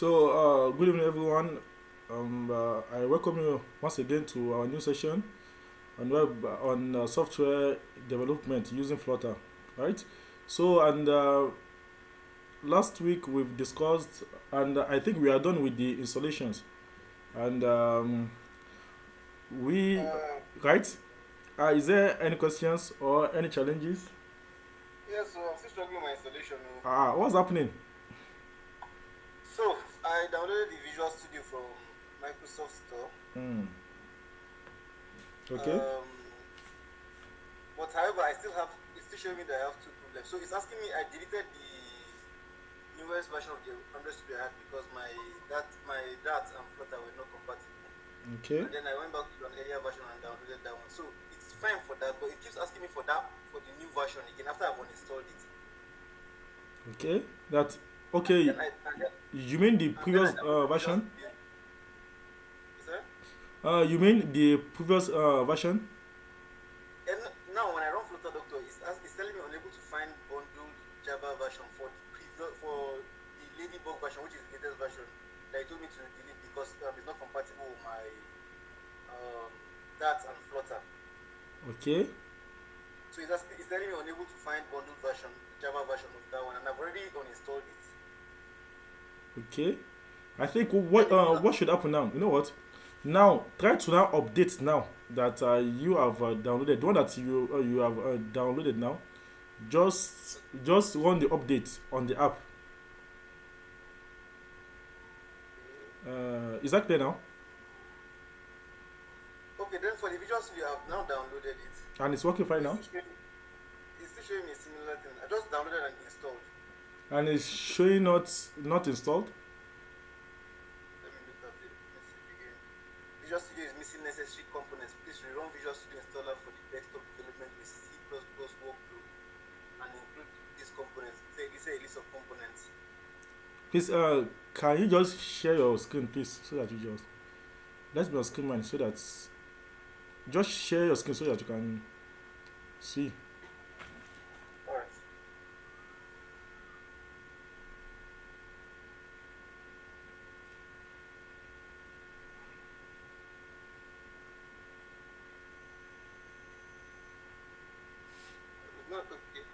Good evening, everyone. I welcome you once again to our new session on software development using Flutter, right? And last week we've discussed, and I think we are done with the installations. And we, right? Is there any questions or any challenges? Yeah, so I'm still struggling with my installation. What's happening? So I downloaded the Visual Studio from Microsoft Store. Hmm. Okay. Um, but however, it's still showing me that I have two problems. So it's asking me I deleted the newest version of the Android Studio I had because my DAT and Flutter were not compatible. Okay. And then I went back to an earlier version and downloaded that one. So it's fine for that, but it keeps asking me for the new version again after I've uninstalled it. Okay. That. And Okay. then I and then, You mean the and then I previous downloaded Visual version? Studio. Is that? You mean the previous version? And now when I run Flutter Doctor, it's telling me unable to find bundled Java version for the Ladybug version, which is the latest version that it told me to delete because it's not compatible with my um, DAT and Flutter. Okay. So it's telling me unable to find bundled version, Java version of that one, and I've already uninstalled it. Okay. I think Then it what should happen now? You know what? Now try to now update now that you have downloaded the one that you have downloaded now. Just run the update on the app. Is that clear now? okay, then for the Visual Studio, I've now downloaded it. And it's working fine It's now. still showing, it's still showing me a similar thing. I just downloaded and installed. And it's showing not installed. Let me look at the message again. Visual Studio is missing necessary components. Please rerun Visual Studio installer for the desktop development with C++ workflow and include these components. It's a list of components. Please, can you just share your screen, please, so that you just let's be on screen man, so that just share your screen so that you can see. Alright. Not okay.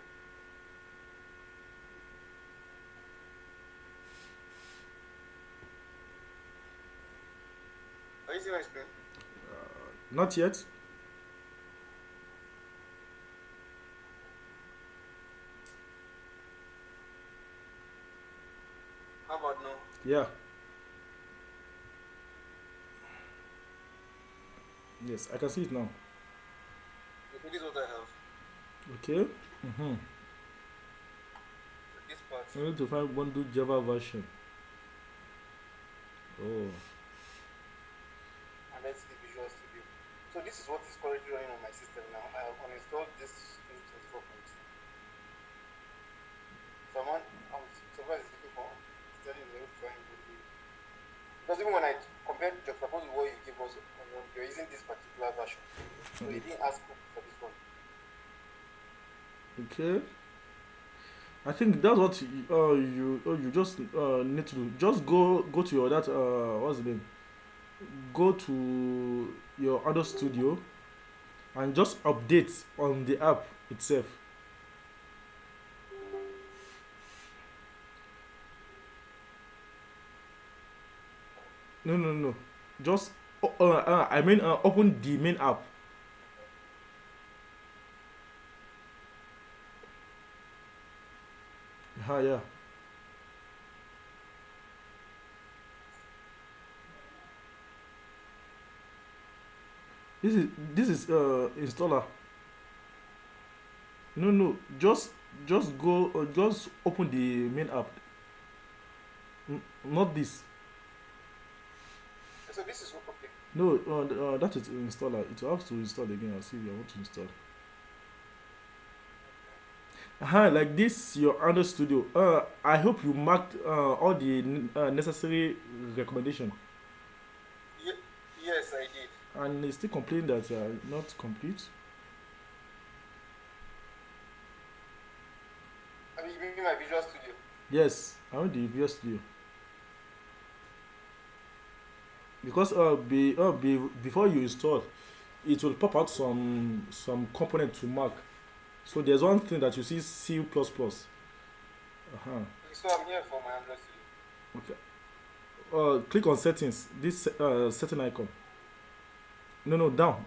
Are you seeing my screen? Not yet. How about now? Yeah. Yes, I can see it now. Okay, this is what I have. Okay. Mm-hmm. So this part. I need to find bundle Java version. Oh. And let's see Visual Studio. So this is what is currently running on my system now. I have uninstalled this 2024.2. So I'm surprised it's looking for study is able to find good news. Because even when I compared juxtapose with what you gave us, you're using this particular version. So it didn't ask for this one. Okay. I think that's what you just need to do. Just go to your that what's the name? Go to your other studio and just update on the app itself. No. Just I mean open the main app. Yeah. This is installer. No. Just go. Just open the main app. Not this. So this is okay. No. That is installer. It will have to install again. I'll see if you want to install. Like this, your other studio. I hope you marked all the necessary recommendation. Yes, I did. And it's still complaining that not complete. I mean, you mean my Visual Studio? Yes, I want the VS Studio. because before you install, it will pop out some component to mark. So there's one thing that you see C++. Uh-huh. So I'm here for my Android studio. Okay. Click on settings. This setting icon. No, no, down.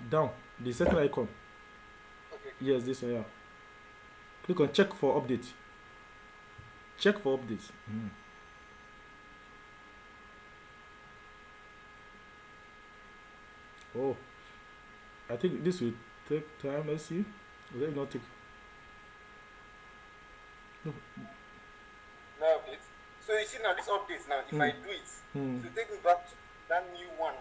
The setting icon. Okay. Yes, this one. Yeah. Click on check for update. Check for updates. Oh, I think this will take time. Let's see. Will it not take? No. Now update. So you see now this update now, if I do it, Hmm. to take me back to that new one,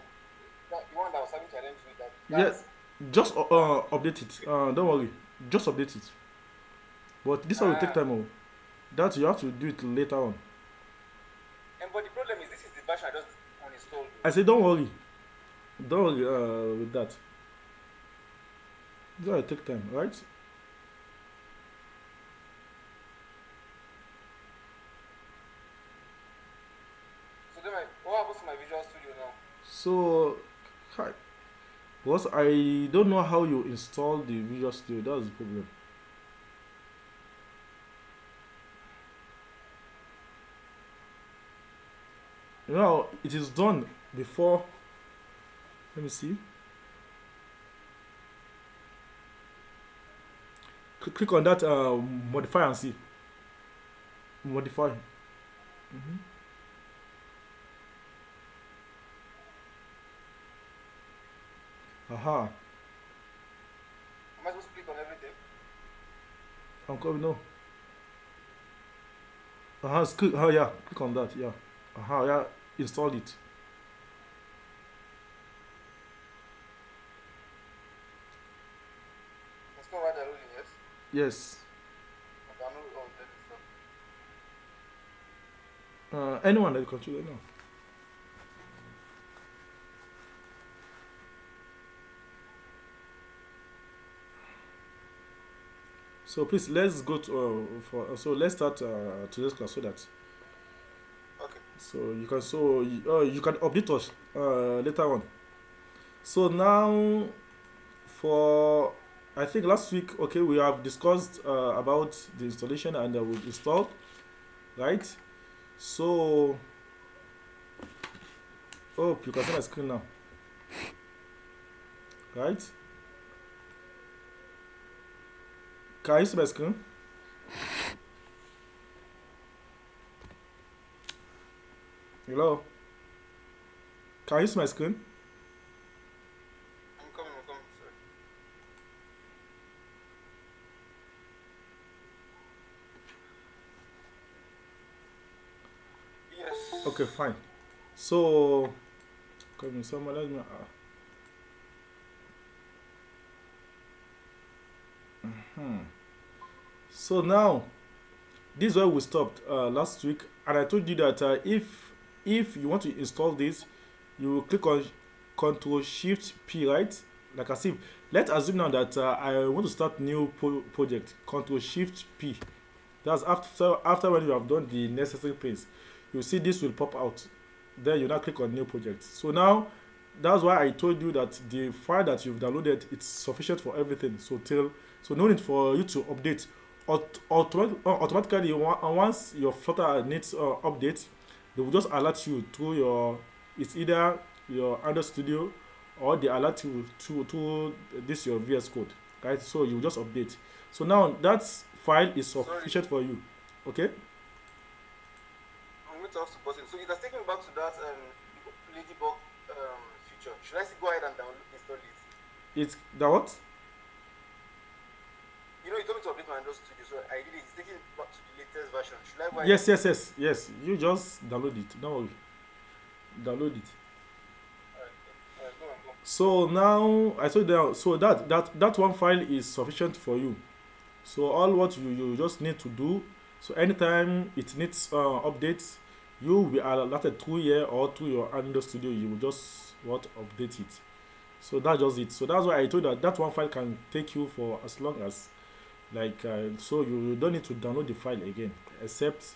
the one that was having challenge with that. Yes. Just update it. Don't worry. Just update it. But this one will take time. Oh. That you have to do it later on. And but the problem is this is the version I just uninstalled. I say don't worry. Don't worry with that. This one will take time, right? So then what happens to my Visual Studio now? So, hi. Because I don't know how you install the Visual Studio. That's the problem. You know, it is done before. Let me see. Click on that modify and see. Modify. Aha. Am I supposed to click on everything? I'm coming now. Aha, click. Yeah. Click on that. Yeah. Aha, yeah. Install it. It's not right downloading, yes? Yes. I'll download all that stuff. Anyone that control it now. So please let's go to so let's start today's class so that Okay. you can update us later on. So now for I think last week okay we have discussed about the installation and we've installed, right? So oh you can see my screen now, right? Can you see my screen? Hello? Can you see my screen? I'm coming, sorry. Yes. Okay, fine. So, come someone let me. So now, this is where we stopped last week, and I told you that if you want to install this, you will click on Control Shift P, right? Like as if let's assume now that I want to start new project. Control Shift P. That's after when you have done the necessary things. You see this will pop out. Then you now click on new project. So now that's why I told you that the file that you've downloaded it's sufficient for everything. So no need for you to update. Automatically once your Flutter needs update, they will just alert you through your it's either your Android Studio or they alert you to this your VS Code, right? So you just update. So now that file is sufficient for you. Okay. I'm going to have to button. So it has taken me back to that Ladybug feature. Should I go ahead and install it? It's the what? You know, you told me to update my Android Studio, so I did it. It's taking me back to the latest version. Should I go ahead? Yes. You just download it. Don't worry. Download it. Alright, go. So now I told you so that one file is sufficient for you. So all what you just need to do. So anytime it needs updates, you will be alerted through here or through your Android Studio. You will just update it. So that's just it. So that's why I told you that one file can take you for as long as so you don't need to download the file again, except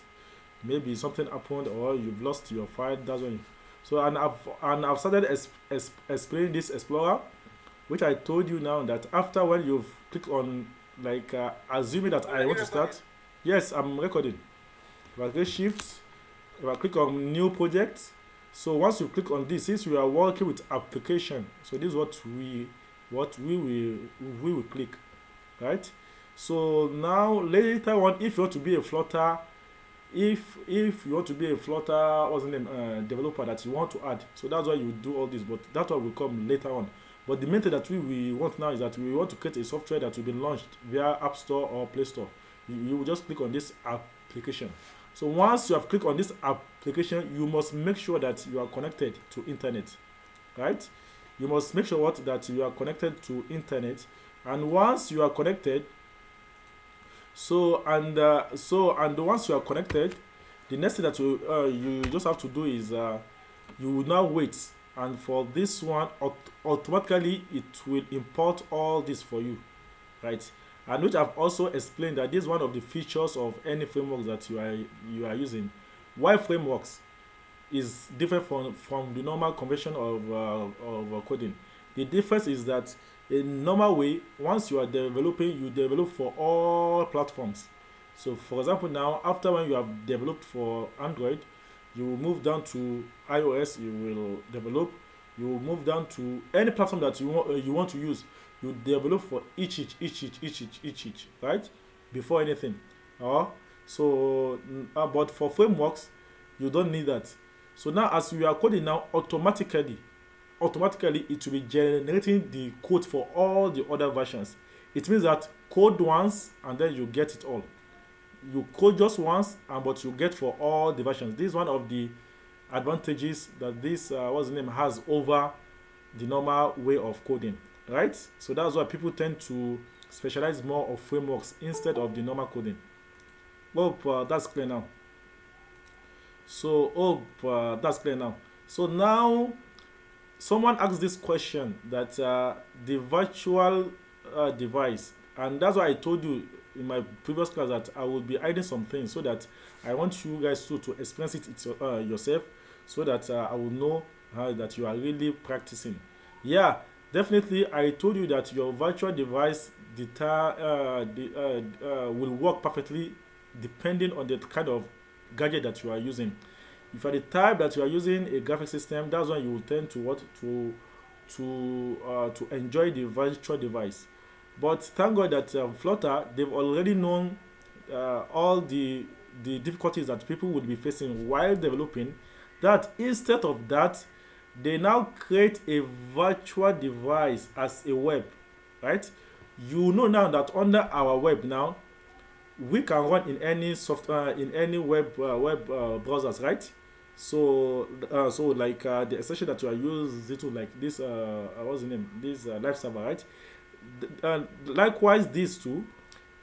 maybe something happened or you've lost your file. That's when So and I've started explaining this Explorer, which I told you now that after when you've clicked on, like, assuming that Well, I are you want to recording? start. Yes, I'm recording. If I click shift, if I click on new project, so once you click on this, since we are working with application, so this is what we will click, right? So now later on, if you want to be a Flutter, if you want to be a Flutter, what's the name, developer that you want to add, so that's why you do all this. But that one will come later on. But the main thing that we want now is that we want to create a software that will be launched via App Store or Play Store. You will just click on this application. So once you have clicked on this application, you must make sure that you are connected to internet, right? You must make sure that you are connected to internet, and once you are connected, so once you are connected, the next thing that you just have to do is you will now wait, and for this one, automatically it will import all this for you, right? And which I've also explained that this is one of the features of any framework that you are using. Why frameworks is different from the normal convention of coding. The difference is that in normal way, once you are developing, you develop for all platforms. So for example, now after when you have developed for Android, you will move down to iOS, you will develop, you will move down to any platform that you want to use. You develop for each, right? Before anything. Or but for frameworks, you don't need that. So now as we are coding now, automatically it will be generating the code for all the other versions. It means that code once and then you get it all. You code just once, and but you get for all the versions. This is one of the advantages that this what's the name has over the normal way of coding, right? So that's why people tend to specialize more of frameworks instead of the normal coding. Hope that's clear now. That's clear now. So now someone asked this question that the virtual device, and that's why I told you in my previous class that I will be hiding some things so that I want you guys to experience it yourself, so that I will know that you are really practicing. Yeah, definitely. I told you that your virtual device will work perfectly depending on the kind of gadget that you are using. If you are the type that you are using a graphic system, that's when you will tend to what to enjoy the virtual device. But thank God that Flutter, they've already known all the difficulties that people would be facing while developing. That instead of that, they now create a virtual device as a web, right? You know now that under our web now, we can run in any software in any web browsers, right? So like the extension that you are using to, like this what's the name, this live server, right? And likewise these two,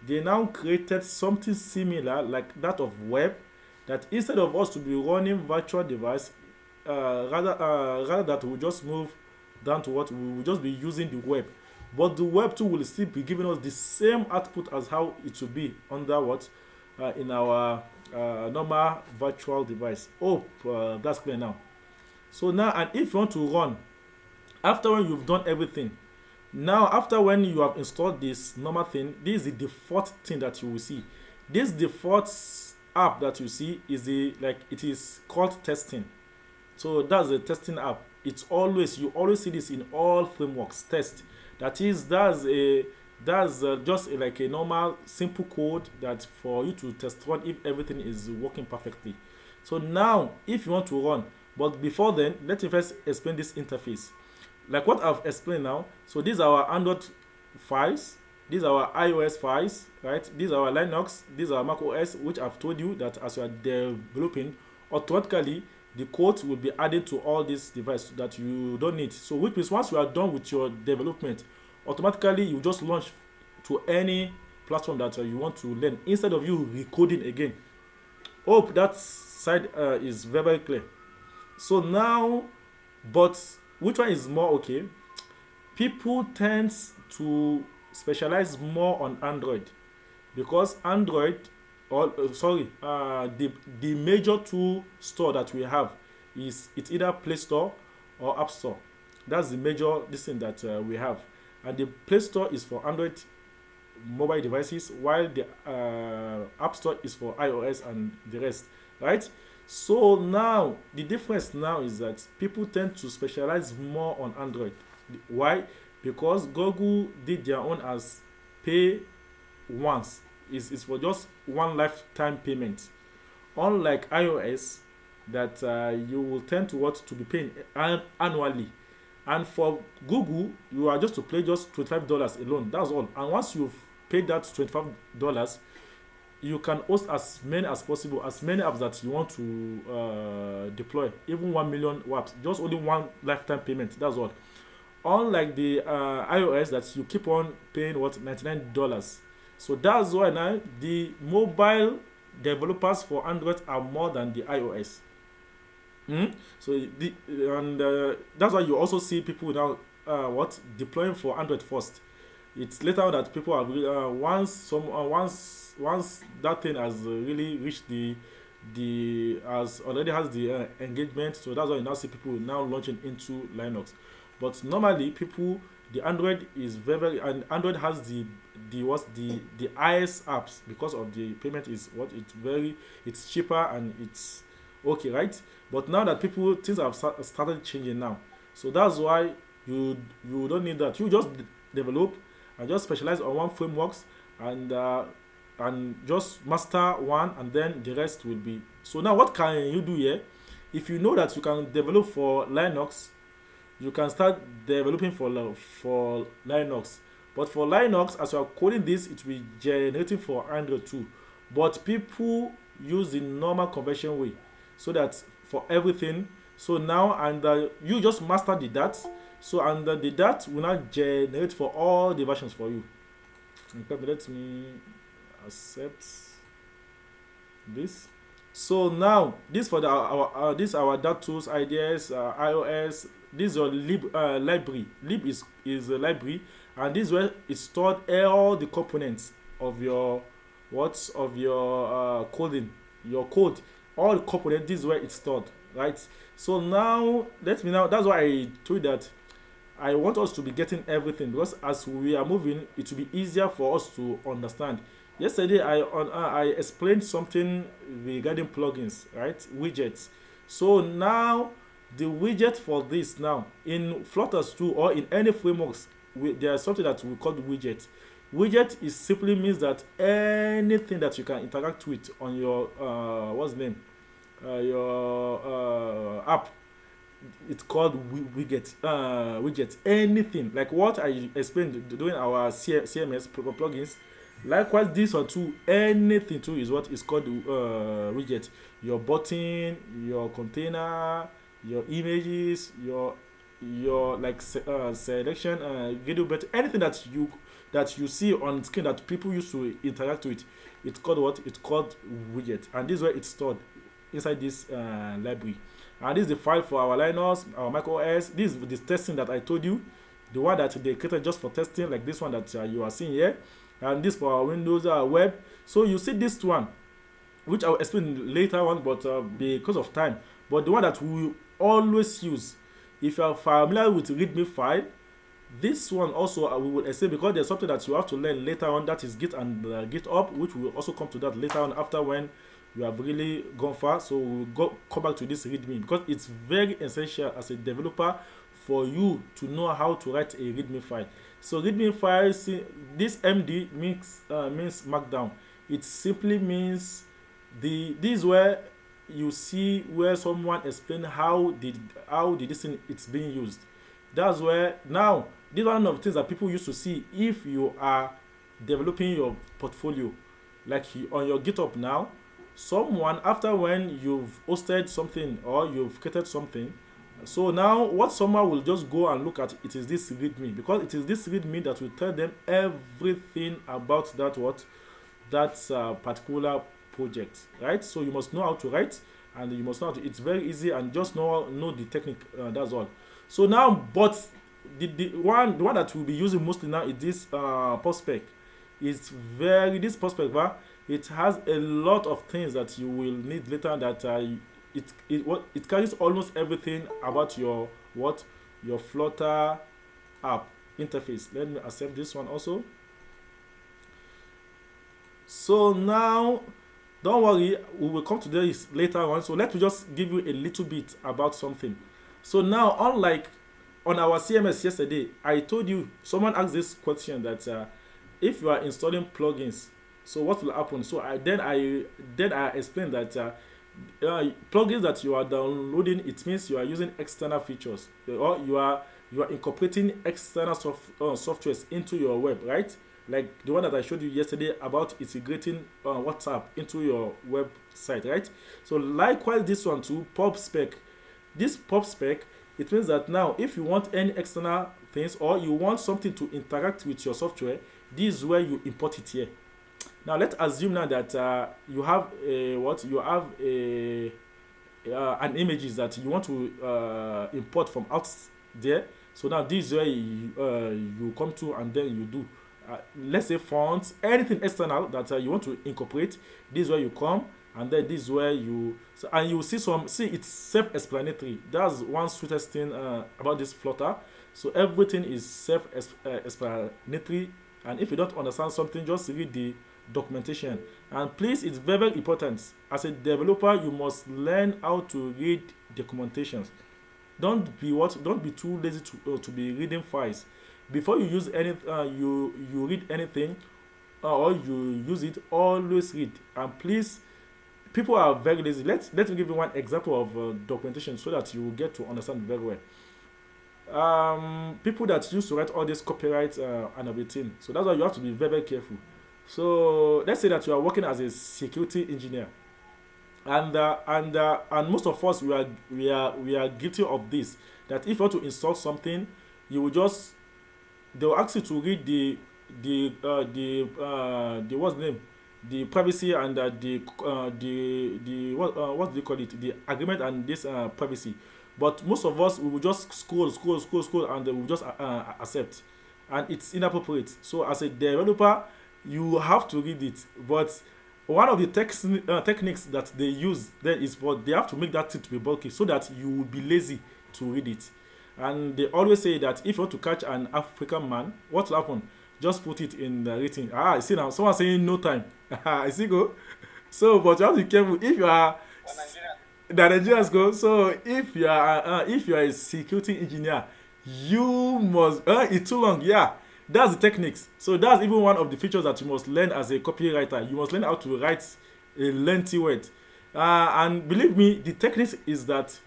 they now created something similar like that of web, that instead of us to be running virtual device, rather that we just move down to what we will just be using the web, but the web too will still be giving us the same output as how it should be under what in our normal virtual device. That's clear now. So now, and if you want to run after when you've done everything, now after when you have installed this normal thing, this is the default thing that you will see. This default app that you see is the, like, it is called testing. So that's the testing app. It's always, you always see this in all frameworks, test. That is, that's just like a normal simple code that for you to test run if everything is working perfectly. So now if you want to run, but before then, let me first explain this interface. Like what I've explained now, so these are our Android files, these are our iOS files, right? These are our Linux, these are Mac OS, which I've told you that as you are developing, automatically the code will be added to all these devices that you don't need. So which means once you are done with your development, automatically you just launch to any platform that you want to learn instead of you recoding again. Hope that side is very, very clear. So now, but which one is more okay? People tend to specialize more on Android, because Android, or the major tool store that we have is it's either Play Store or App Store. That's the major this thing that we have. And the Play Store is for Android mobile devices, while the App Store is for iOS and the rest, right? So now the difference now is that people tend to specialize more on Android. Why? Because Google did their own as pay once. Is for just one lifetime payment. Unlike iOS, that you will tend to what to be paying annually. And for Google, you are just to pay just $25 alone. That's all. And once you've paid that $25, you can host as many as possible, as many apps that you want to deploy, even 1 million apps, just only one lifetime payment. That's all. Unlike the iOS that you keep on paying what $99. So that's why now the mobile developers for Android are more than the iOS. So that's why you also see people now what deploying for Android first. It's later on that people are once that thing has really reached the has already has the engagement. So that's why you now see people now launching into Linux. But normally people the Android is very and Android has the highest apps because of the payment is what it's cheaper and it's okay, right? But now that people things have started changing now, so that's why you don't need that. You just develop and just specialize on one frameworks and just master one, and then the rest will be. So now what can you do here? If you know that you can develop for Linux, you can start developing for Linux. But for Linux, as you are coding this, it will be generating for Android too. But people use the normal conversion way, so that for everything. So now and you just master the DAT. So and the DAT will now generate for all the versions for you. Okay, let me accept this. So now this for our this our DAT tools ideas iOS. This is your library. Lib is a library, and this is where it's stored all the components of your coding, your code, all the components. This is where it's stored, right? So now that's why I told you that I want us to be getting everything, because as we are moving, it will be easier for us to understand. Yesterday I explained something regarding plugins, right? Widgets. So now the widget for this now in Flutter 2 or in any frameworks, there's something that we call widget. Widget is simply means that anything that you can interact with on your what's the name your app, it's called widget. Anything like what I explained during our CMS plugins. Likewise, this one too, anything too is what is called widget. Your button, your container, your images, your like selection, video, but anything that you see on screen that people used to interact with, it's called what? It's called widget, and this is where it's stored inside this library. And this is the file for our Linux, our macOS. This is the testing that I told you, the one that they created just for testing, like this one that you are seeing here, and this for our Windows web. So you see this one, which I will explain later on, but because of time. But the one that we always use, if you are familiar with README file, this one also we will explain, because there's something that you have to learn later on, that is Git and GitHub, which we will also come to that later on after when you have really gone far. So we'll come back to this README, because it's very essential as a developer for you to know how to write a README file. So README file, this MD means Markdown. It simply means this is where you see where someone explain how this thing it's being used. That's where now these are one of the things that people used to see if you are developing your portfolio, like on your GitHub now. Someone after when you've hosted something or you've created something, so now what someone will just go and look at it is this README, because it is this README that will tell them everything about that particular project, right? So you must know how to write, and you must know how to, it's very easy, and just know the technique, that's all. So now, but the one that we'll be using mostly now is this PubSpec. It's this PubSpec bar, it has a lot of things that you will need later that it carries almost everything about your what your Flutter app interface. Let me accept this one also. So now, don't worry, we will come to this later on. So let me just give you a little bit about something. So now, unlike on our CMS yesterday, I told you someone asked this question that if you are installing plugins, so what will happen? So I explained that plugins that you are downloading, it means you are using external features, or you are incorporating external softwares into your web, right? Like the one that I showed you yesterday about integrating WhatsApp into your website, right? So likewise, this one too, pub spec. This pub spec, it means that now if you want any external things or you want something to interact with your software, this is where you import it here. Now let's assume now that you have a what you have a an images that you want to import from out there. So now this is where you come to and then you do let's say fonts, anything external that you want to incorporate. This is where you come, and then this is where you so, and you see it's self-explanatory. That's one sweetest thing about this Flutter. So everything is self-explanatory, and if you don't understand something, just read the documentation. And please, it's very, very important. As a developer, you must learn how to read documentations. Don't be too lazy to be reading files. Before you use any you read anything or you use it, always read. And please, people are very lazy. Let me give you one example of documentation so that you will get to understand very well. People that used to write all this copyright and everything, so that's why you have to be very, very careful. So let's say that you are working as a security engineer, and most of us, we are guilty of this. That if you want to install something, you will just they will ask you to read the what's the name, the privacy and the what do they call it, the agreement and this privacy. But most of us, we will just scroll, and we will just accept, and it's inappropriate. So as a developer, you have to read it. But one of the techniques that they use there is for they have to make that thing to be bulky so that you will be lazy to read it. And they always say that if you want to catch an African man, what will happen? Just put it in the rating. I see now. Someone saying no time. I see go. So, but you have to be careful if you are the Nigerians go. So if you are a security engineer, you must it's too long. Yeah, that's the techniques. So that's even one of the features that you must learn as a copywriter. You must learn how to write a lengthy word. And believe me, the techniques is that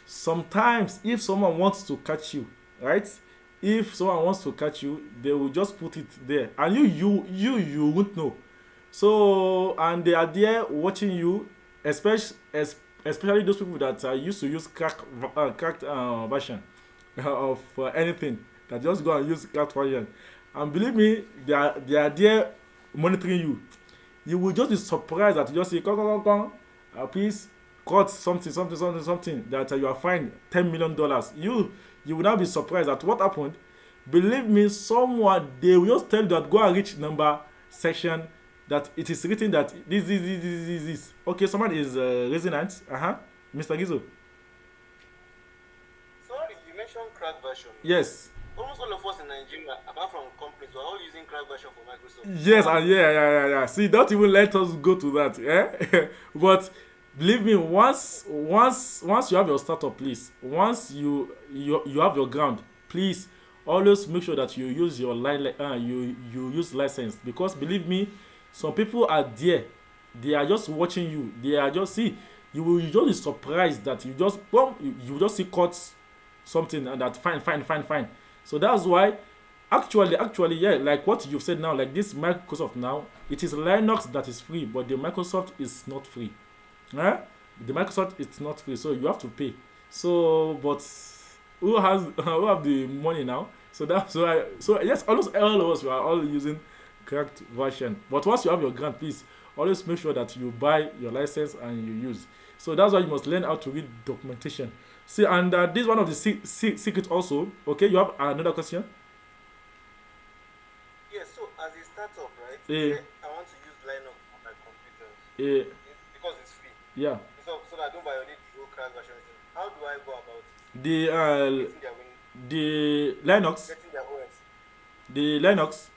sometimes if someone wants to catch you, right, if someone wants to catch you, they will just put it there, and you won't know. So and they are there watching you, especially those people that used to use cracked version of anything, that just go and use cracked version. And believe me, they are there monitoring you. You will just be surprised that you just say, come, please got something that you are fined $10 million. You will now be surprised at what happened. Believe me, someone they will just tell you that go and reach number section, that it is written that this. Okay, someone is raising hands. Mr. Gizo. Sorry, you mentioned crack version. Yes. Almost all of us in Nigeria, apart from companies, we're all using crack version for Microsoft. Yes, and yeah. See, don't even let us go to that. But believe me, once you have your startup, please, once you have your ground, please always make sure that you use your you use license. Because believe me, some people are there, they are just watching you, they are just see you just be surprised that you just boom, you just see cuts something and that fine. So that's why actually, yeah, like what you've said now, like this Microsoft now, it is Linux that is free, but the Microsoft is not free. The Microsoft is not free, so you have to pay. So, but who have the money now? So that's why. So yes, almost all of us, we are all using cracked version. But once you have your grant, please always make sure that you buy your license and you use. So that's why you must learn how to read documentation. See, and this is one of the secrets also. Okay, you have another question? Yes, so as a startup, right? Yeah. I want to use Linux on my computer. Yeah. Because it's free. Yeah. It's so that I don't violate the old crash version. How do I go about The getting their win, the Linux, getting their OS? the Linux.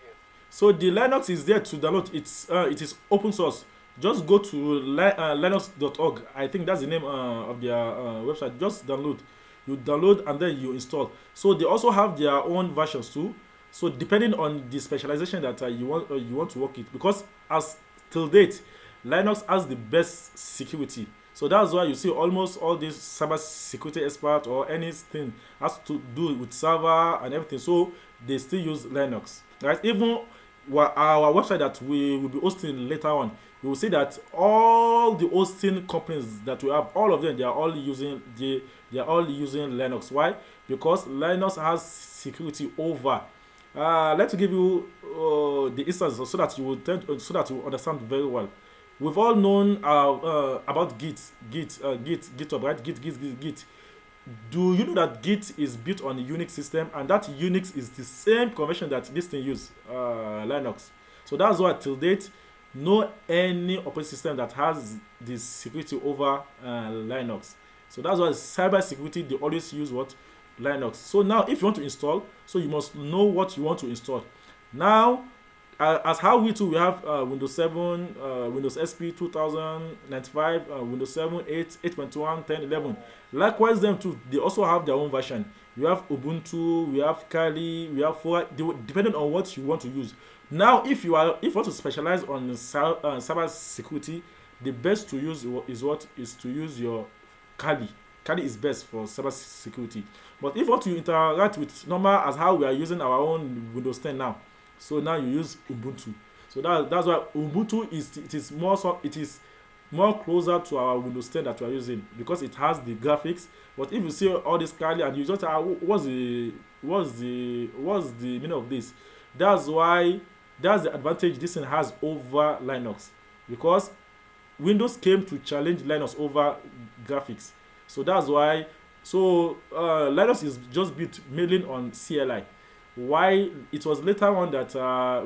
Yes. So the Linux is there to download. It is open source. Just go to linux.org. I think that's the name of their website. Just download. You download and then you install. So they also have their own versions too. So depending on the specialization that you want to work with, because as till date, Linux has the best security. So that's why you see almost all these cyber security experts or anything has to do with server and everything. So they still use Linux, right? Even our website that we will be hosting later on, you will see that all the hosting companies that we have, all of them, they are all using Linux. Why? Because Linux has security over. Let me give you the instance so that so that you understand very well. We've all known about GitHub, right? Git. Do you know that Git is built on a Unix system, and that Unix is the same convention that this thing use, Linux. So that's why till date, no any operating system that has this security over Linux. So that's why cyber security they always use what, Linux. So now if you want to install, so you must know what you want to install. Now as how we too we have Windows 7, Windows XP 2095, Windows 7, 8, 8.1, 10, 11. Likewise, them too, they also have their own version. We have Ubuntu, we have Kali, we have Fora, depending on what you want to use. Now, if you want to specialize on cyber security, the best to use is to use your Kali. Kali is best for cyber security. But if you want to interact with normal as how we are using our own Windows 10 now, so now you use Ubuntu. So that's why Ubuntu it is more closer to our Windows 10 that we are using because it has the graphics. But if you see all this Kali and you just what's the meaning of this? That's the advantage this thing has over Linux, because Windows came to challenge Linux over graphics. So that's why. So Linux is just built mainly on CLI. Why it was later on that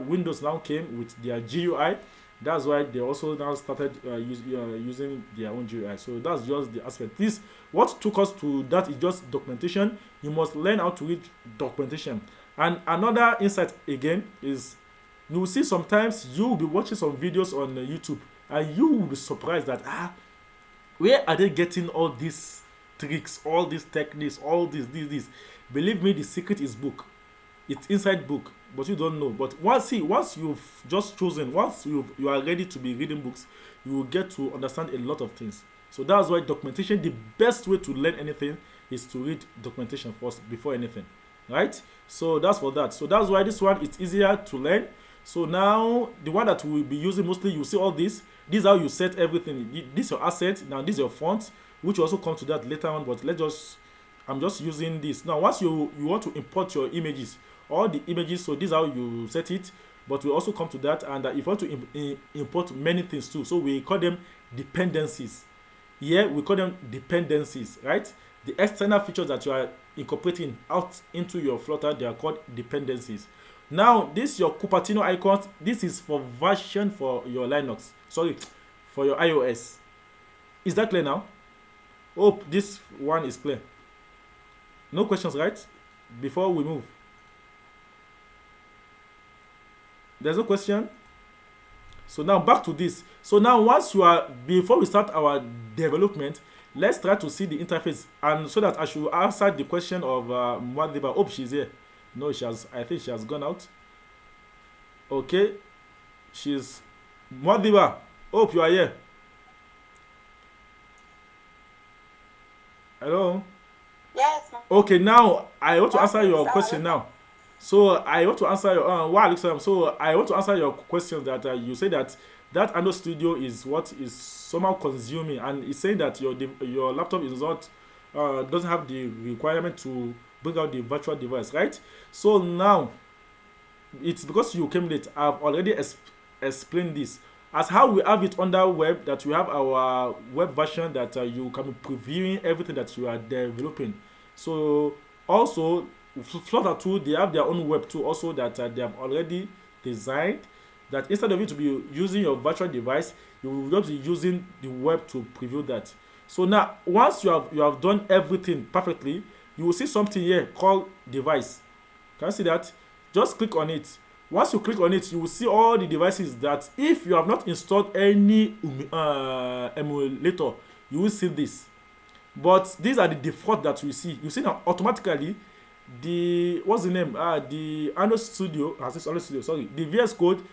Windows now came with their GUI. That's why they also now started using their own GUI. So that's just the aspect. This what took us to that is just documentation. You must learn how to read documentation. And another insight again is you will see sometimes you will be watching some videos on YouTube and you will be surprised that where are they getting all these tricks, all these techniques, all this. Believe me, the secret is book. It's inside book, but you don't know. But once you've just chosen, once you are ready to be reading books, you will get to understand a lot of things. So that's why documentation, the best way to learn anything is to read documentation first before anything, right? So that's for that. So that's why this one is easier to learn. So now the one that we will be using mostly, you see all this. This is how you set everything. This is your asset. Now this is your font, which will also come to that later on. But I'm just using this now. Once you want to import your images, all the images, so this is how you set it. But we also come to that, and if you want to import many things too, so we call them dependencies. Here we call them dependencies, right? The external features that you are incorporating out into your Flutter, they are called dependencies. Now this your Cupertino icons, this is for version for your Linux, sorry, for your iOS. Is that clear now? Hope this one is clear. No questions, right? Before we move, there's no question. So now back to this. So now before we start our development, let's try to see the interface, and so that I should answer the question of Mwadliba. Hope she's here. No, I think she has gone out. Okay, she's Mwadliba. Hope you are here. Hello. Yes. Okay, now I want to answer your question now. So I want to answer your So I want to answer your question that you say that Android Studio is what is somehow consuming, and it's saying that your laptop is not doesn't have the requirement to bring out the virtual device, right? So now it's because you came late. I've already explained this as how we have it under web, that we have our web version that you can be previewing everything that you are developing. So also Flutter 2, they have their own web tool also that they have already designed. that instead of you to be using your virtual device, you will just be using the web to preview that. So now, once you have done everything perfectly, you will see something here called device. Can you see that? Just click on it. Once you click on it, you will see all the devices that if you have not installed any emulator, you will see this. But these are the default that you see. You see now automatically the what's the name? The Android Studio, this Android Studio, sorry, the VS Code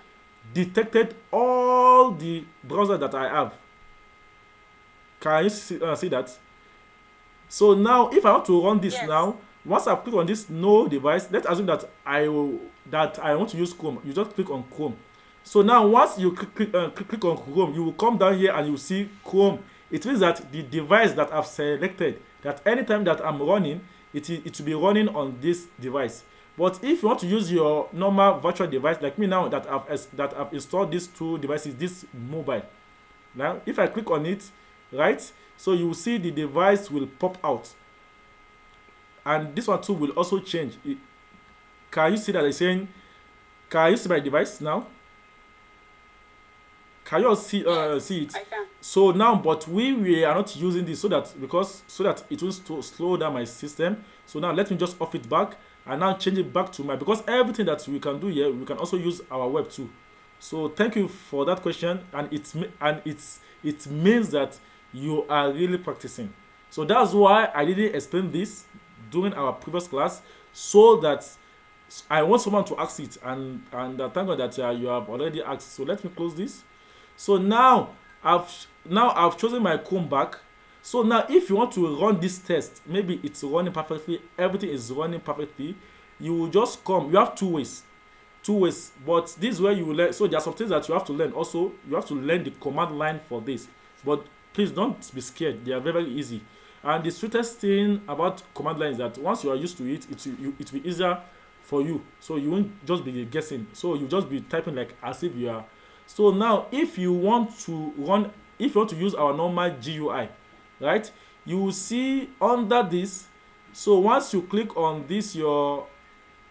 detected all the browsers that I have. Can you see that? So now, if I want to run this Yes. now, once I click on this no device, let's assume that I want to use Chrome. You just click on Chrome. So now, once you click on Chrome, you will come down here and you will see Chrome. It means that the device that I've selected, that anytime that I'm running, it will be running on this device. But if you want to use your normal virtual device, like me now that I've installed these two devices, this mobile. Now, if I click on it, right, so you will see the device will pop out, and this one too will also change. Can you see that it's saying? Can you see my device now? Can you all see Yes, see it? I can. So now, but we are not using this so that it will slow down my system. So now let me just off it back and now change it back to my, because everything that we can do here, we can also use our web too. So thank you for that question, and it means that you are really practicing. So that's why I didn't explain this during our previous class, so that I want someone to ask it, and thank God that you have already asked. So let me close this. So now I've chosen my Chrome back. So now if you want to run this test, maybe it's running perfectly, everything is running perfectly, you will just come. You have two ways, but this is where you will learn. So there are some things that you have to learn. Also, you have to learn the command line for this, but please don't be scared, they are very easy. And the sweetest thing about command line is that once you are used to it, it will be easier for you, so you won't just be guessing, so you just be typing like as if you are. So now if you want to use our normal GUI, right, you will see under this. So once you click on this, your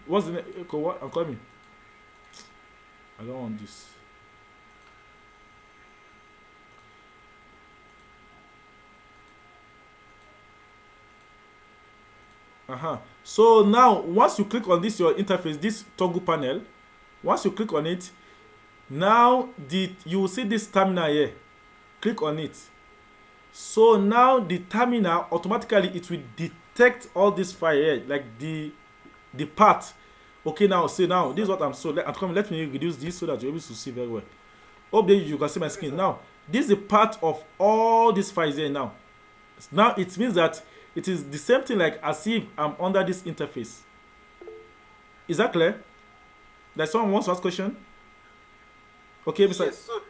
what's the name? What I'm coming, I don't want this. So now once you click on this your interface, this toggle panel, once you click on it, now you will see this terminal here. Click on it. So now the terminal automatically, it will detect all this file here, like the path. Okay, now see, now this is what let me reduce this so that you're able to see very well. Hope that you can see my screen now. This is the part of all these files here now. Now it means that it is the same thing like as if I'm under this interface. Is that clear? Like someone wants to ask question? Okay, Yes, besides. so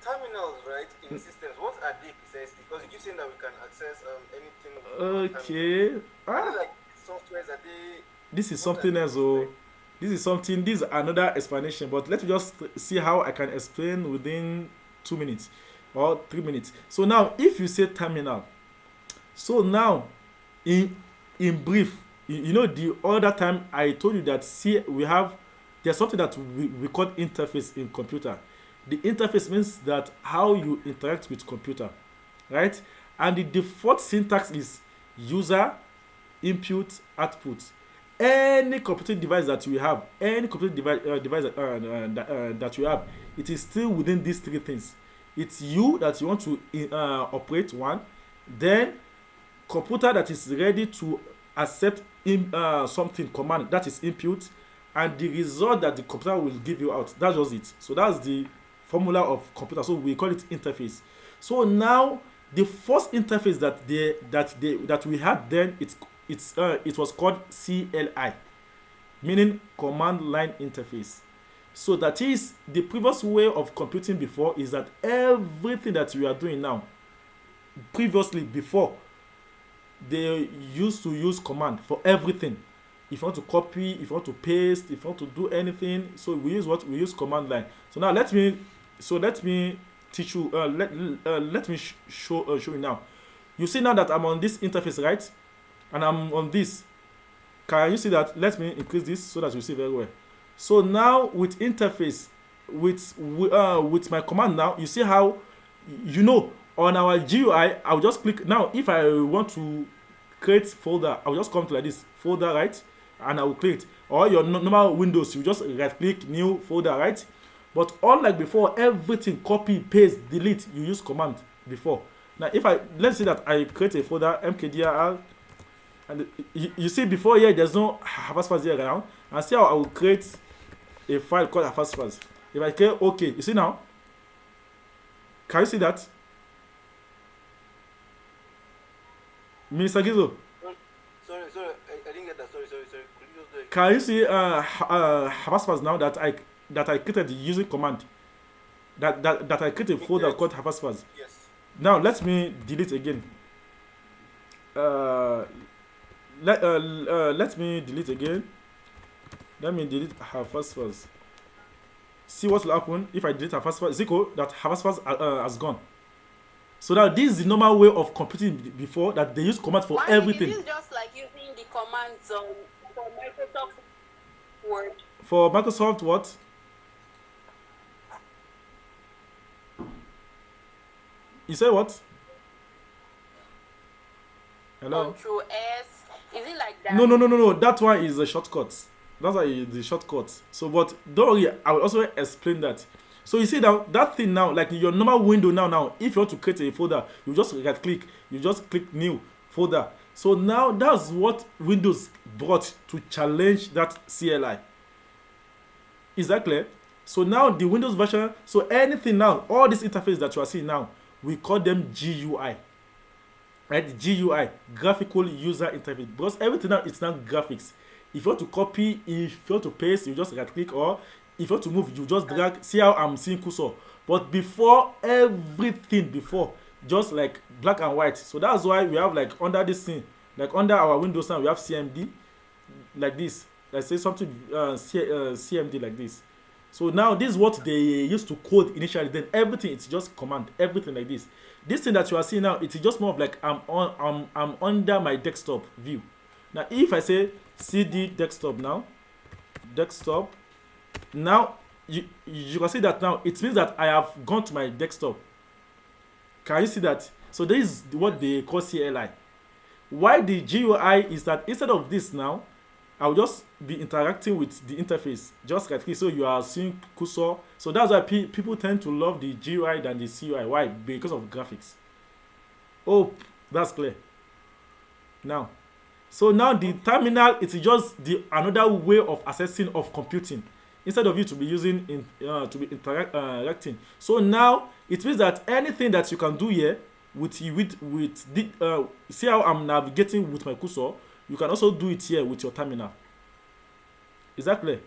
terminals, right, in systems, what are they precisely? Because you keep saying that we can access anything from terminal. Okay. Are they like softwares? Are they This is what are something they else. precisely? This is another explanation, but let me just see how I can explain within 2 minutes or 3 minutes. So now, if you say terminal, so now, in brief, you know the other time I told you that there's something that we call interface in computer. The interface means that how you interact with computer, right? And the default syntax is user, input, output. Any computing device that you have, any computing device that you have, it is still within these three things. It's you that you want to operate one, then computer that is ready to accept something command, that is input, and the result that the computer will give you out. That's just it. So that's the formula of computer. So we call it interface. So now the first interface that we had then, it was called CLI, meaning command line interface. So that is the previous way of computing before, is that everything that we are doing now, previously before, they used to use command for everything. If you want to copy, if you want to paste, if you want to do anything, so we use command line. So now let me teach you. Let me show you now. You see now that I'm on this interface, right? And I'm on this. Can you see that? Let me increase this so that you see very well. So now with interface, with my command now, you see how, you know, on our GUI, I'll just click now. If I want to create folder, I'll just come to like this folder, right? And I will create. Or your normal Windows, you just right click new folder, right? But unlike before, everything copy, paste, delete, you use command before. Now, if I let's say that I create a folder mkdir, and you see before here, there's no Havaspas here now. And see how I will create a file called Havaspas. If I click OK, you see now? Can you see that? Mr. Gizo, Sorry, I didn't get that. Sorry. Could you just do it? can you see Havaspas now that I created using command? That I created a folder Yes. called Havaspas. Yes. Now let me delete again. Let me delete again. Let me delete Havaspas. See what will happen if I delete Havaspas. Is equal that Havaspas has gone. So now this is the normal way of computing before, that they use command for Why everything. is this just like using the commands for Microsoft Word? For Microsoft what? You say what? Hello? Control S. Is it like that? No. That one is a shortcut. That's why it's the shortcut. So, but don't worry, I will also explain that. So you see that thing now, like your normal window now, if you want to create a folder, you just right click, you just click new folder. So now that's what Windows brought to challenge that CLI. Is that clear? So now the Windows version, so anything now, all this interface that you are seeing now, we call them GUI. Right? GUI, graphical user interface. Because everything now it's now graphics. If you want to copy, if you want to paste, you just right click, or if you want to move, you just drag. See how I'm seeing cursor. But before, everything before, just like black and white. So that's why we have like under this thing, like under our Windows now, we have CMD like this. Let's say something CMD like this. So now this is what they used to code initially. Then everything it's just command, everything like this. This thing that you are seeing now, it's just more of like I'm under my desktop view. Now if I say CD desktop now, desktop. Now you can see that now it means that I have gone to my desktop. Can you see that? So this is what they call CLI. Why the GUI is that instead of this now, I'll just be interacting with the interface just like this. So you are seeing cursor. So that's why people tend to love the GUI than the CUI. Why? Because of graphics. Oh, that's clear. Now, so now the terminal is just another way of accessing of computing instead of you to be using to be interacting. So now it means that anything that you can do here with the see how I'm navigating with my cursor, you can also do it here with your terminal. Is that clear?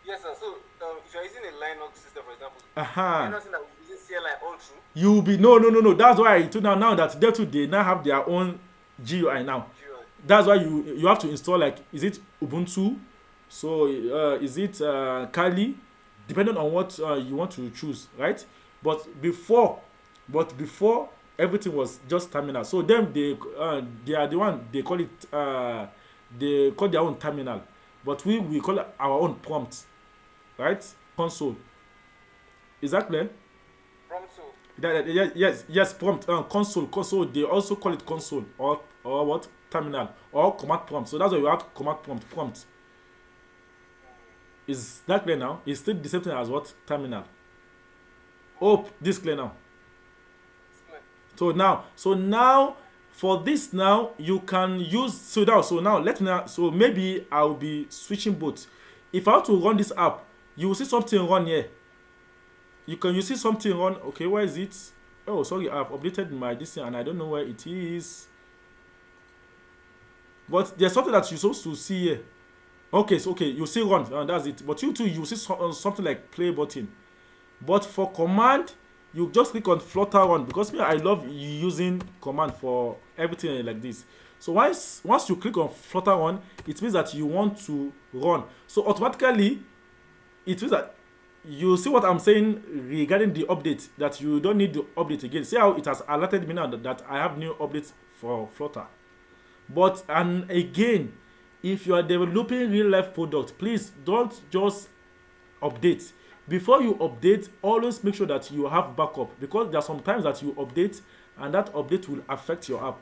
Yes, sir. So if you're using a Linux system, for example, Aha. you're not saying that we're using CLI all through. You will be no. That's why I told now that they now have their own GUI now. GUI. That's why you have to install, like, is it Ubuntu? So is it Kali? Depending on what you want to choose, right? But before everything was just terminal. So them they are the one they call it they call their own terminal, but we call it our own prompt, right? Console. Is that clear? Prompt so. Yes, prompt. Console. They also call it console or what? Terminal or command prompt. So that's why you have command prompt. Is that clear now? It's still the same thing as what? Terminal. Oh, this clear now. It's clear. So now for this now you can use so maybe I'll be switching both. If I want to run this app, you will see something run here. You see something run. Okay, where is it? Oh, sorry, I've updated my this thing and I don't know where it is. But there's something that you're supposed to see here. Okay, you see run, and that's it. But you too, you see something like play button. But for command, you just click on Flutter Run, because I love using command for everything like this. So once you click on Flutter Run, it means that you want to run. So automatically, it means that you see what I'm saying regarding the update, that you don't need to update again. See how it has alerted me now that I have new updates for Flutter. But and again, if you are developing real life product, please don't just update. Before you update, always make sure that you have backup, because there are some times that you update and that update will affect your app.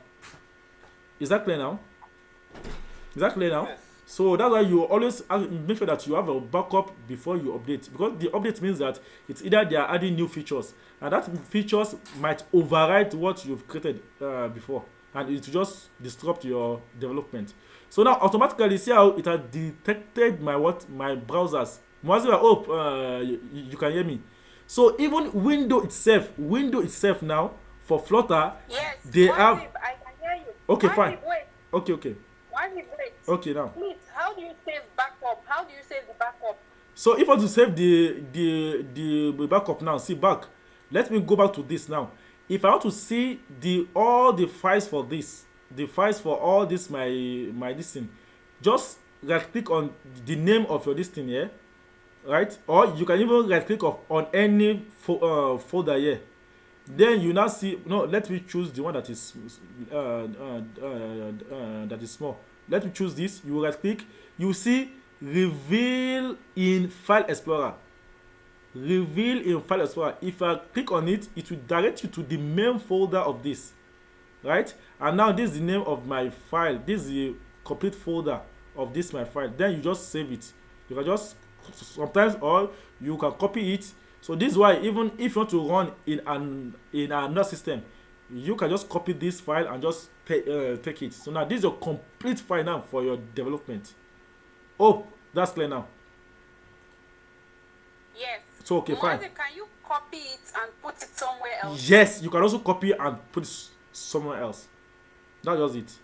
Is that clear now? Is that clear now? Yes. So that's why you always make sure that you have a backup before you update, because the update means that it's either they are adding new features and that features might override what you've created before, and it will just disrupt your development. So now automatically see how it has detected my browsers. Mwazi, I hope you can hear me. So even Windows itself now for Flutter, Yes, they have. Wajib, I can hear you. Okay, Wajib, fine. wait. Okay. Wajib, wait. Okay now. Please, how do you save backup? How do you save the backup? So if I want to save the backup now, see back. Let me go back to this now. If I want to see all the files for this, the files for all this my this thing, just right click on the name of your this thing here, right? Or you can even right click on any folder here. Then you now see, no, let me choose the one that is that is small. Let me choose this. You right click, you see reveal in file explorer. Reveal in file explorer. If I click on it, it will direct you to the main folder of this, right? And now this is the name of my file. This is the complete folder of this my file. Then you just save it. You can just sometimes, or you can copy it. So this is why even if you want to run in another system, you can just copy this file and just take it. So now this is your complete file now for your development. Oh, that's clear now. Yes. So okay, fine. Wajib, can you copy it and put it somewhere else? Yes, you can also copy and put it somewhere else. That's just it.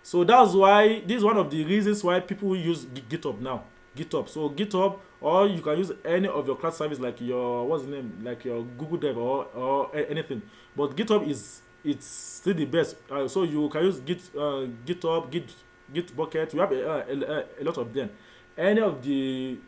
So that's why this is one of the reasons why people use GitHub now. GitHub. So GitHub, or you can use any of your cloud service like your what's the name, like your Google Drive or anything. But GitHub it's still the best. So you can use GitHub, Gitbucket. We have a lot of them. Any of the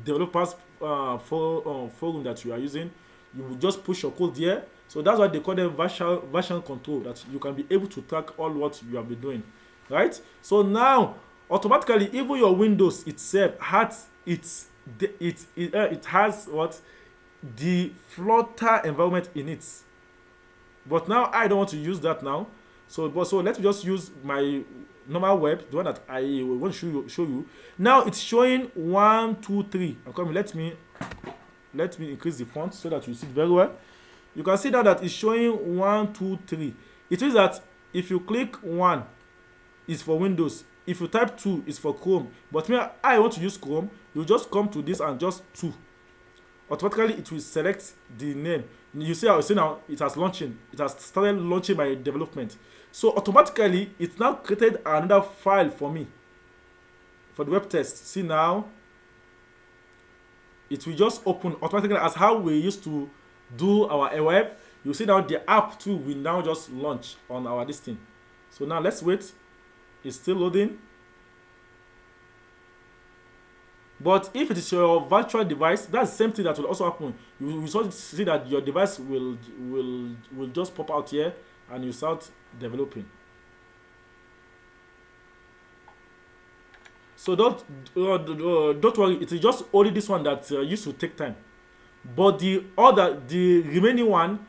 developers forum that you are using, you will just push your code there. So that's why they call them version control, that you can be able to track all what you have been doing, right? So now automatically even your Windows itself has it has what, the Flutter environment in it. But now I don't want to use that now. So let me just use my normal web, the one that I want to show you. Now it's showing 1, 2, 3. I'm coming. Let me increase the font so that you see it very well. You can see now that it's showing 1, 2, 3. It means that if you click 1, it's for Windows. If you type 2, it's for Chrome. But me, I want to use Chrome. You just come to this and just 2. Automatically, it will select the name. You see how I say now it has launching. It has started launching my development. So automatically, it's now created another file for me for the web test. See now, it will just open automatically as how we used to do our web. You see now the app too will now just launch on our this thing. So now let's wait. It's still loading. But if it is your virtual device, that's the same thing that will also happen. You will see that your device will just pop out here and you start developing. So don't worry, it is just only this one that used to take time. But the remaining one,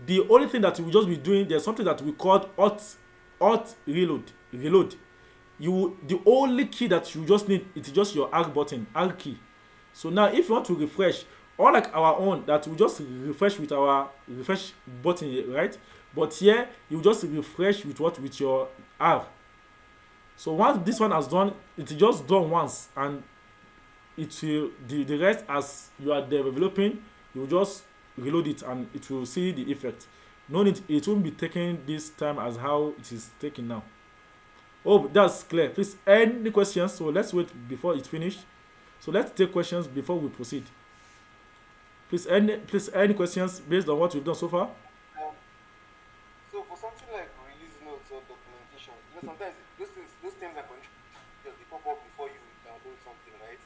the only thing that we will just be doing, there's something that we call alt reload. The only key that you just need, it's just your R button, R key. So now if you want to refresh, or like our own, that we just refresh with our refresh button, right? But here you just refresh with your R. So once this one has done, it's just done once, and it will the rest, as you are developing, you will just reload it and it will see the effect. No need, it won't be taking this time as how it is taking now. Oh, that's clear. Please, any questions? So let's wait before it's finished. So let's take questions before we proceed. Please, any questions based on what we've done so far? So for something like release notes or documentation, sometimes those terms and conditions they pop up before you download something, right?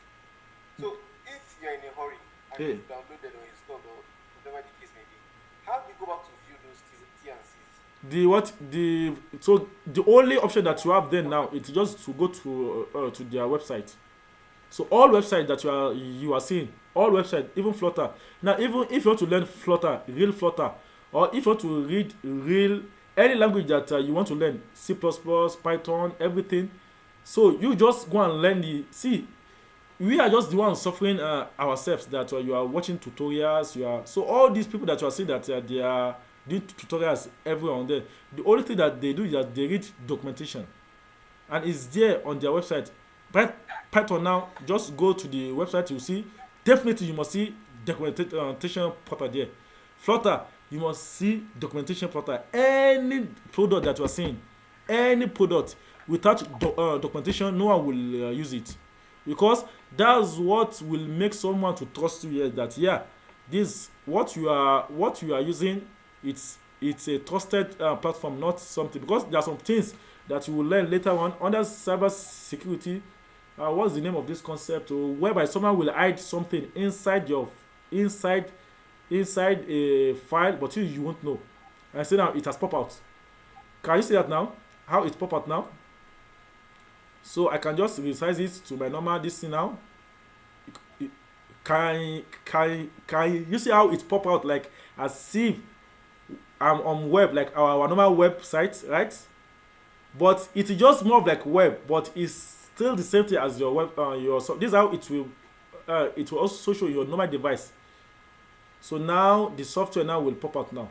So if you're in a hurry and you've downloaded or installed or whatever the case may be, how do you go back to view those T and C's? So the only option that you have then now is just to go to their website. So all websites that you are seeing, all websites, even Flutter. Now, even if you want to learn Flutter, real Flutter, or if you want to read real any language that you want to learn, C++, Python, everything. So you just go and learn the. See, we are just the ones suffering ourselves that you are watching tutorials. You are so all these people that you are seeing that they are doing tutorials everywhere on there. The only thing that they do is that they read documentation, and it's there on their website. Python now, just go to the website, you see. Definitely, you must see documentation portal there. Flutter, you must see documentation portal. Any product that you are seeing, any product without documentation, no one will use it, because that's what will make someone to trust you. Yes, that yeah, this what you are using. It's a trusted platform, not something, because there are some things that you will learn later on under cyber security. What's the name of this concept? Whereby someone will hide something inside inside a file, but you won't know. And say now it has pop out. Can you see that now? How it pop out now? So I can just resize it to my normal this thing now. Can you see how it pop out, like as if I'm on web, like our normal website, right? But it's just more of like web, but it's still the same thing as your web. So this is how it will also show your normal device. So now the software now will pop out now.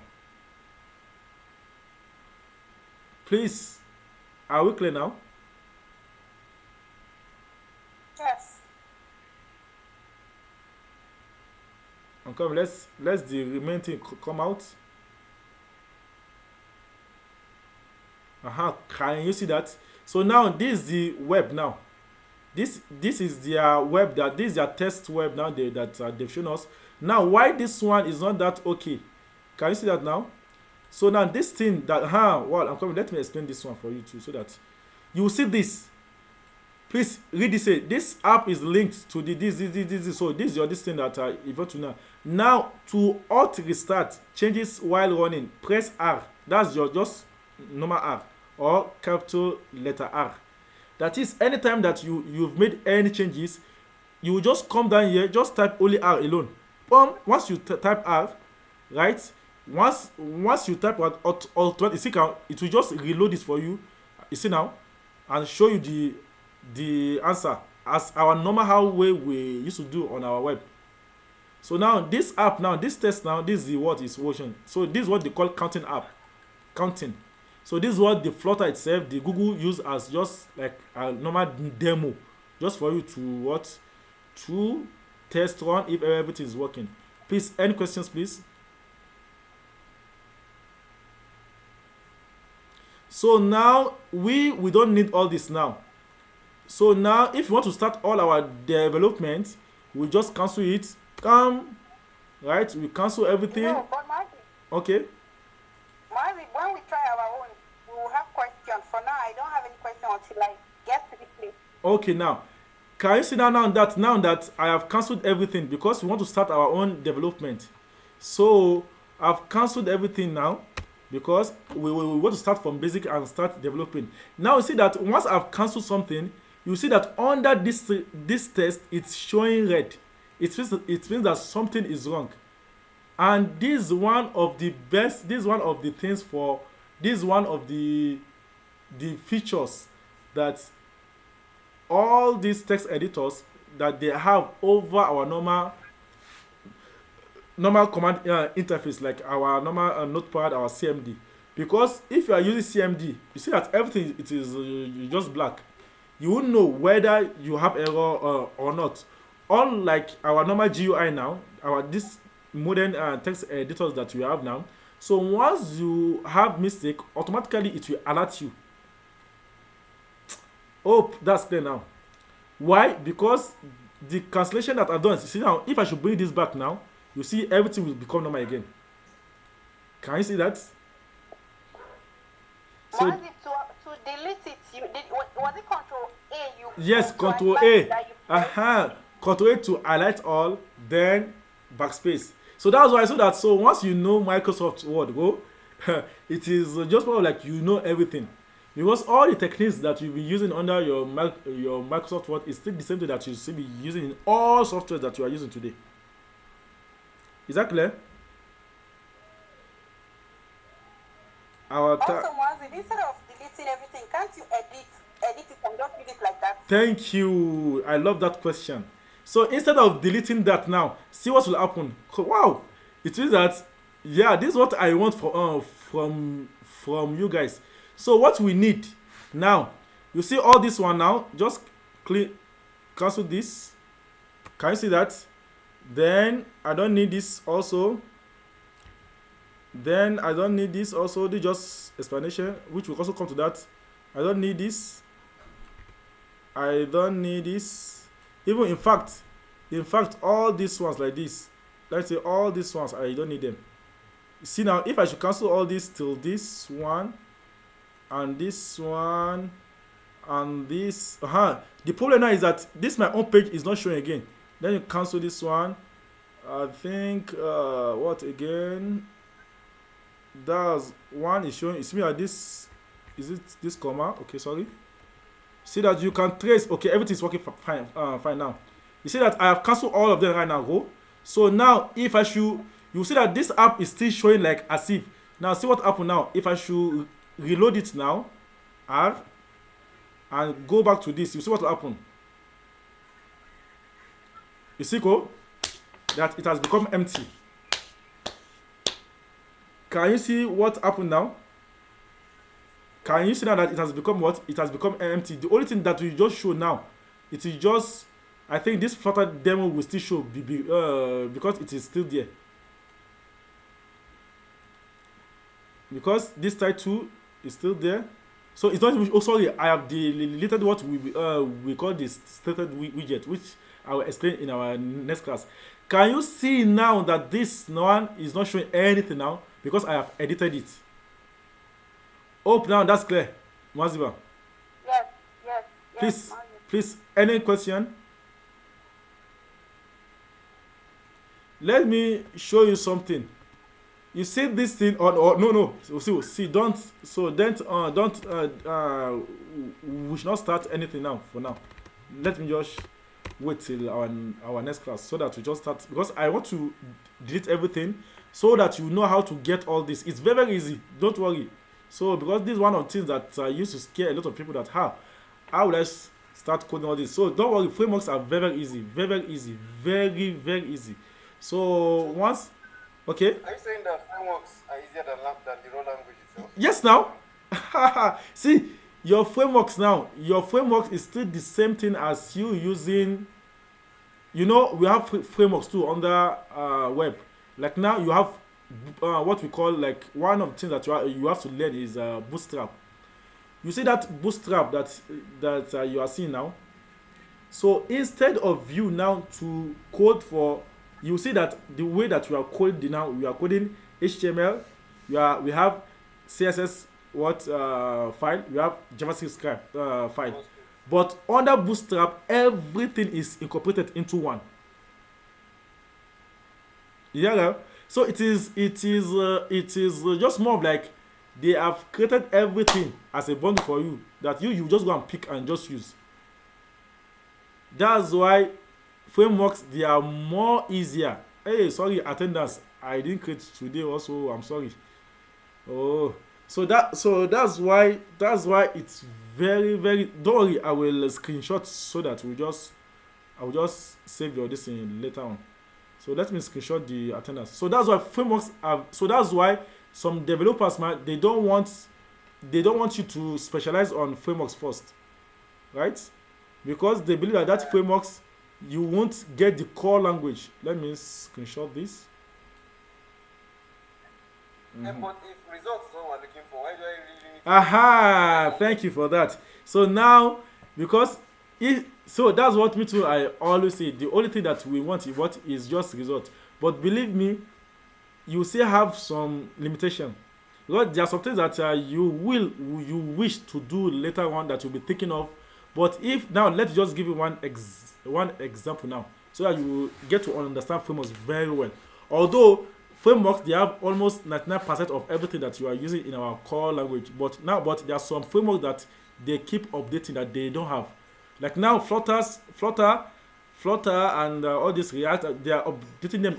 Please, are we clear now? Yes. Okay, let's the remaining thing come out. Can you see that? So now this is the web now. This is their web, that this is their test web now they've shown us. Now why this one is not that okay? Can you see that now? So now this thing that well, I'm coming. Let me explain this one for you too, so that you will see this. Please read this. This app is linked to this. So this is your this thing that you want to know. Now to alt restart changes while running, press R. That's your just normal R or capital letter R. That is, anytime that you've made any changes, you will just come down here, just type only R alone. Once you type R, right? Once you type alt, you see, it will just reload it for you. You see now, and show you the answer as our normal way we used to do on our web. So now this app now, this test now, this is what is working. So this is what they call counting app. Counting. So this is what the Flutter itself, the Google use as just like a normal demo, just for you to test run if everything is working. Please, any questions, please? So now we don't need all this now. So now if you want to start all our development, we just cancel it. Right? We cancel everything. No, but Marvin, Okay. when we try our own, we will have questions. For now, I don't have any questions until I get to the place. Okay, now can you see now that I have cancelled everything because we want to start our own development. So I've cancelled everything now because we want to start from basic and start developing. Now you see that once I've cancelled something, you see that under this test it's showing red. It means that something is wrong. And this is one of the features that all these text editors that they have over our normal command interface, like our normal notepad, our CMD. Because if you are using CMD, you see that everything it is just black. You won't know whether you have error or not. Unlike our normal GUI now, this modern text editors that we have now. So once you have mistake, automatically it will alert you. Oh, that's clear now. Why? Because the cancellation that I've done, see now, if I should bring this back now, you see everything will become normal again. Can you see that? So Was it to delete it? Was it Control A? yes, Control A. Control A to highlight all, then backspace. So that's why so once you know Microsoft Word, it is just more like you know everything. Because all the techniques that you'll be using under your Microsoft Word is still the same thing that you still be using in all softwares that you are using today. Is that clear? Also, Mwazi, instead of deleting everything, can't you edit it and just leave it like that? Thank you. I love that question. So instead of deleting that now, see what will happen. Wow, it means that yeah, this is what I want from you guys. So what we need now, you see all this one now. Just click cancel this. Can you see that? Then I don't need this also. Then I don't need this also. This just explanation, which will also come to that. I don't need this. I don't need this. Even in fact, all these ones like this. Let's say all these ones, I don't need them. See now, if I should cancel all this till this one, and this one, and this. The problem now is that this my own page is not showing again. Then you cancel this one. I think what again? That's one is showing. It's me at this. Is it this comma? Okay, sorry. See that you can trace. Okay, everything is working fine. Fine now. You see that I have cancelled all of them right now. Go. So now, if I should, you see that this app is still showing like as if. Now, see what happened now. If I should reload it now, R, and go back to this, you see what will happen. You see, go, that it has become empty. Can you see what happened now? Can you see now that it has become what? It has become empty. The only thing that we just show now, it is just, I think this Flutter demo will still show because it is still there. Because this title is still there. So it's not, oh sorry, I have deleted what we call this stated widget, which I will explain in our next class. Can you see now that this one is not showing anything now? Because I have edited it. Hope now that's clear. Mwaziba. Yes. Please, any question? Let me show you something. You see this thing or no. See, don't. So don't. We should not start anything now. For now, let me just wait till our next class so that we just start, because I want to delete everything so that you know how to get all this. It's very, very easy. Don't worry. So because this is one of the things that used to scare a lot of people, that how will I start coding all this? So don't worry. Frameworks are very, very easy. Very, very easy. Very, very easy. So once, okay. Are you saying that frameworks are easier than the raw language itself? Yes, now. See, your framework is still the same thing as you using. You know, we have frameworks too under web. Like now, you have what we call, like, one of the things that you have to learn is Bootstrap. You see that Bootstrap that you are seeing now. So instead of you now to code for, you see that the way that you are coding now, we are coding HTML. We have CSS file. We have JavaScript script file. But under Bootstrap, everything is incorporated into one. Yeah. So it is just more of like they have created everything as a bundle for you that you just go and pick and just use. That's why frameworks, they are more easier. Hey, sorry, attendance. I didn't create today also. I'm sorry. Oh, so that's why it's very, very. Don't worry, I will screenshot so that I will just save your this in later on. So let me screenshot the attendance. So that's why frameworks are. So that's why some developers, man, they don't want you to specialize on frameworks first, right? Because they believe that frameworks, you won't get the core language. Let me screenshot this. But if results is what we're looking for, why do I really need to... Aha! Thank you for that. So now, because so that's what me too, I always say, the only thing that we want is just result. But believe me, you still have some limitation. Because there are some things that you wish to do later on that you'll be thinking of. But if now, let's just give you one example now, so that you get to understand frameworks very well. Although frameworks, they have almost 99% of everything that you are using in our core language. But there are some frameworks that they keep updating that they don't have. Like now, Flutter, and all this React, they are updating them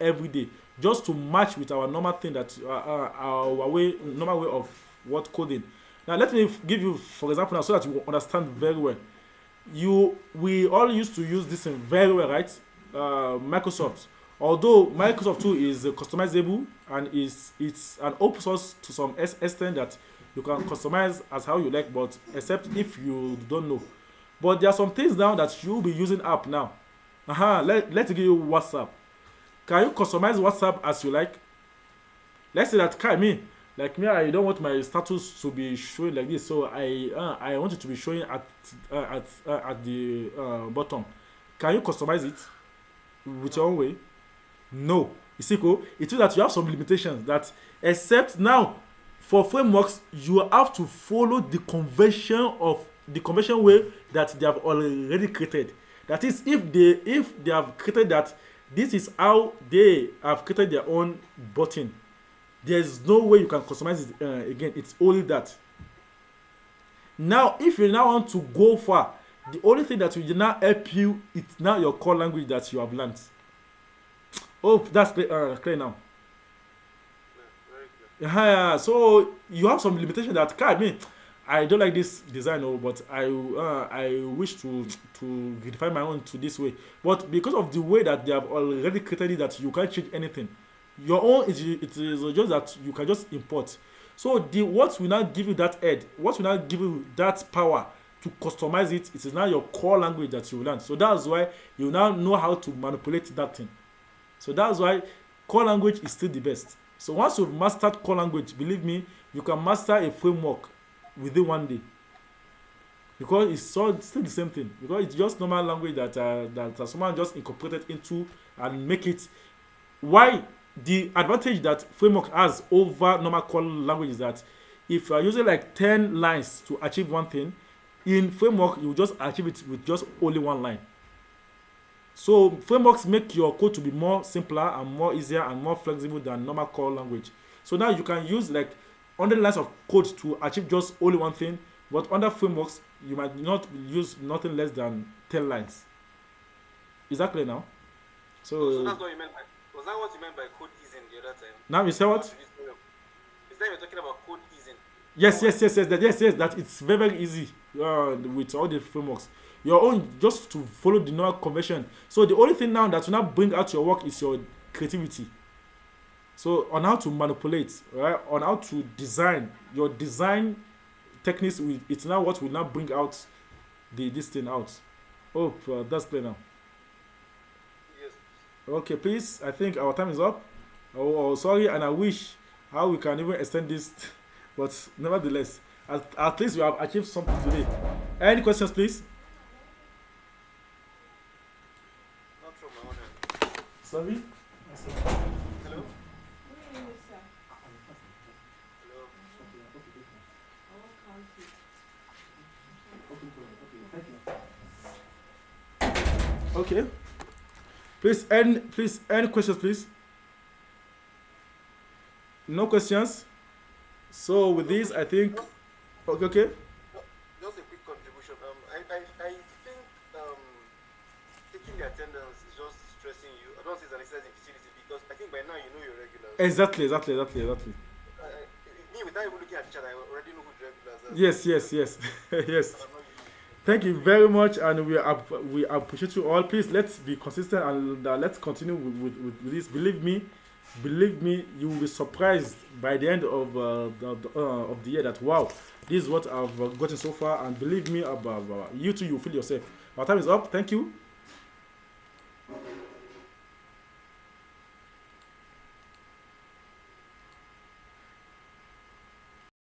every day just to match with our normal thing that our normal way of what coding. Now, let me give you, for example, now so that you understand very well. We all used to use this thing very well, right? Microsoft. Although Microsoft too is customizable and it's an open source to some extent that you can customize as how you like, but except if you don't know. But there are some things now that you'll be using app now. Let's give you WhatsApp. Can you customize WhatsApp as you like? Let's say that like me, I don't want my status to be showing like this, so I want it to be showing at the bottom. Can you customize it with your own way? No. You see, cool. It means that you have some limitations that, except now, for frameworks, you have to follow the convention way that they have already created. That is, if they have created that, this is how they have created their own button. There's no way you can customize it again. It's only that. Now, if you now want to go far, the only thing that will now help you, it's now your core language that you have learned. Oh, that's clear now. Very clear. Yeah, so you have some limitation that I don't like this design, but I wish to redefine my own to this way. But because of the way that they have already created it, that you can't change anything. Your own it is just that you can just import. So what will now give you that edge? What will now give you that power to customize it? It is now your core language that you learn. So that's why you now know how to manipulate that thing. So that's why core language is still the best. So once you've mastered core language, believe me, you can master a framework within one day. Because it's still the same thing. Because it's just normal language that someone just incorporated into and make it. Why? The advantage that framework has over normal core language is that if you are using like 10 lines to achieve one thing, in framework you just achieve it with just only one line. So frameworks make your code to be more simpler and more easier and more flexible than normal core language. So now you can use like 100 lines of code to achieve just only one thing, but under frameworks you might not use nothing less than 10 lines. Is that clear now? So that's what you meant by. Was that what you meant by code easing the other time? Now you say what? Is that you're talking about code easing? Yes. That it's very, very easy with all the frameworks. Your own just to follow the normal convention. So the only thing now that will not bring out your work is your creativity. So on how to manipulate, right? On how to design your design techniques. It's now what will now bring out this thing out. Oh, that's clear now. Yes. Okay, please. I think our time is up. Oh, sorry, and I wish how we can even extend this, but nevertheless, at least we have achieved something today. Any questions, please? Not from my own end. Sorry. Hello? Hello? Okay. Please, any questions, please? No questions. So with this, I think. Okay. Just a quick contribution. I think taking the attendance is just stressing you. I don't see it's an exercise in facility because I think by now you know your regulars. Exactly. Me, without even looking at each other, I already know who the regulars are. Yes. Yes. Thank you very much, and we appreciate you all. Please, let's be consistent and let's continue with this. Believe me, you will be surprised by the end of the year that wow, this is what I've gotten so far. And believe me, you too, you feel yourself. Our time is up. Thank you.